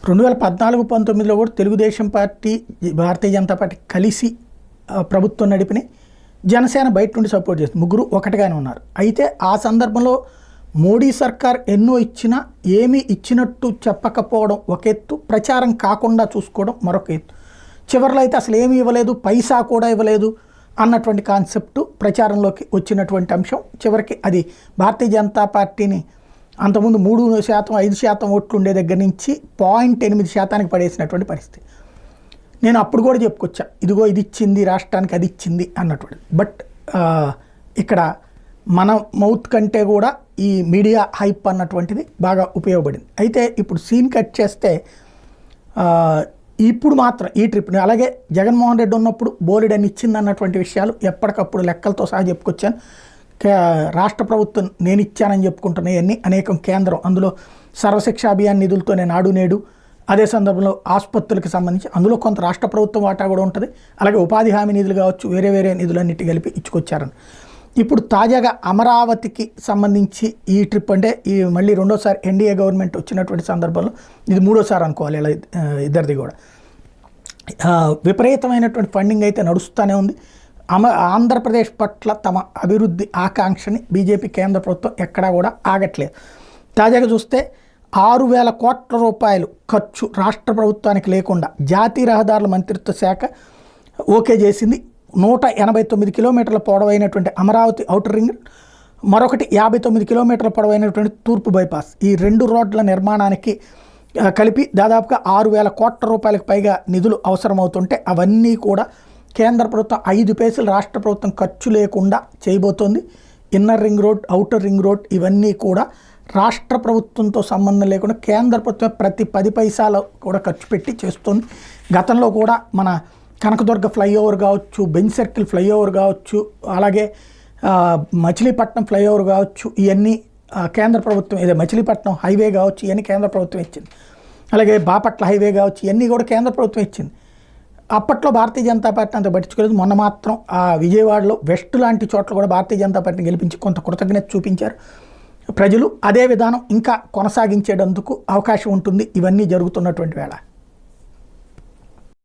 2014-19లో కూడా Telugu Desam party, Bharatiya Janata party కలిసి ప్రభుత్వం నడిపినాయి. జనసేన బయట నుండి సపోర్ట్ చేస్తుంది. ముగ్గురు ఒకటిగానే ఉన్నారు. అయితే ఆ సందర్భంలో మోడీ సర్కార్ ఎన్నో ఇచ్చినా ఏమీ ఇచ్చినట్టు చెప్పకపోవడం ఒక ఎత్తు, ప్రచారం కాకుండా చూసుకోవడం మరొక ఎత్తు. చివరిలో అయితే అసలు ఏమీ ఇవ్వలేదు, పైసా కూడా ఇవ్వలేదు అన్నటువంటి కాన్సెప్టు ప్రచారంలోకి వచ్చినటువంటి అంశం. చివరికి అది భారతీయ జనతా పార్టీని అంతకుముందు 3%, 5% ఓట్లు ఉండే దగ్గర నుంచి 0.8% పడేసినటువంటి పరిస్థితి. నేను అప్పుడు కూడా చెప్పుకొచ్చా, ఇదిగో ఇది ఇచ్చింది రాష్ట్రానికి, అది ఇచ్చింది అన్నటువంటి. బట్ ఇక్కడ మన మౌత్ కంటే కూడా ఈ మీడియా హైప్ అన్నటువంటిది బాగా ఉపయోగపడింది. అయితే ఇప్పుడు సీన్ కట్ చేస్తే ఇప్పుడు మాత్రం ఈ ట్రిప్ని, అలాగే జగన్మోహన్ రెడ్డి ఉన్నప్పుడు బోలెడని ఇచ్చింది అన్నటువంటి విషయాలు ఎప్పటికప్పుడు లెక్కలతో సహా చెప్పుకొచ్చాను. రాష్ట్ర ప్రభుత్వం నేను ఇచ్చానని చెప్పుకుంటున్నాయన్నీ అనేకం కేంద్రం, అందులో సర్వశిక్ష అభియాన్ నిధులతోనే నాడు నేడు, అదే సందర్భంలో ఆసుపత్రులకు సంబంధించి అందులో కొంత రాష్ట్ర ప్రభుత్వం వాటా కూడా ఉంటుంది. అలాగే ఉపాధి హామీ నిధులు కావచ్చు, వేరే వేరే నిధులన్నిటి కలిపి ఇచ్చుకొచ్చారని. ఇప్పుడు తాజాగా అమరావతికి సంబంధించి ఈ ట్రిప్, అంటే ఈ మళ్ళీ రెండోసారి ఎన్డీఏ గవర్నమెంట్ వచ్చినటువంటి సందర్భంలో ఇది మూడోసారి అనుకోవాలి ఇలా ఇద్దరిది కూడా. విపరీతమైనటువంటి ఫండింగ్ అయితే నడుస్తూనే ఉంది. ఆంధ్రప్రదేశ్ పట్ల తమ అభివృద్ధి ఆకాంక్షని బీజేపీ కేంద్ర ప్రభుత్వం ఎక్కడా కూడా ఆగట్లేదు. తాజాగా చూస్తే 6,000 కోట్ల రూపాయలు ఖర్చు రాష్ట్ర ప్రభుత్వానికి లేకుండా జాతీయ రహదారుల మంత్రిత్వ శాఖ ఓకే చేసింది. 189 కిలోమీటర్ల పొడవైనటువంటి అమరావతి ఔటర్ రింగ్, మరొకటి 59 కిలోమీటర్ల పొడవైనటువంటి తూర్పు బైపాస్, ఈ 2 రోడ్ల నిర్మాణానికి కలిపి దాదాపుగా 6,000 కోట్ల రూపాయలకు పైగా నిధులు అవసరమవుతుంటే అవన్నీ కూడా కేంద్ర ప్రభుత్వం 5 పైసలు రాష్ట్ర ప్రభుత్వం ఖర్చు లేకుండా చేయబోతోంది. Inner ring road, outer ring road ఇవన్నీ కూడా రాష్ట్ర ప్రభుత్వంతో సంబంధం లేకుండా కేంద్ర ప్రభుత్వం ప్రతి 10 పైసలు కూడా ఖర్చు పెట్టి చేస్తుంది. గతంలో కూడా మన కనకదుర్గ ఫ్లైఓవర్ కావచ్చు, బెంచ్ సర్కిల్ ఫ్లైఓవర్ కావచ్చు, అలాగే మచిలీపట్నం ఫ్లైఓవర్ కావచ్చు, ఇవన్నీ కేంద్ర ప్రభుత్వం, ఇదే మచిలీపట్నం హైవే కావచ్చు, ఇవన్నీ కేంద్ర ప్రభుత్వం ఇచ్చింది. అలాగే బాపట్ల హైవే కావచ్చు, ఇవన్నీ కూడా కేంద్ర ప్రభుత్వం ఇచ్చింది. అప్పట్లో భారతీయ జనతా పార్టీ అంత పట్టించుకోలేదు. మొన్న మాత్రం ఆ విజయవాడలో వెస్ట్ లాంటి చోట్ల కూడా భారతీయ జనతా పార్టీని గెలిపించి కొంత కృతజ్ఞత చూపించారు ప్రజలు. అదే విధానం ఇంకా కొనసాగించేటందుకు అవకాశం ఉంటుంది ఇవన్నీ జరుగుతున్నటువంటి వేళ.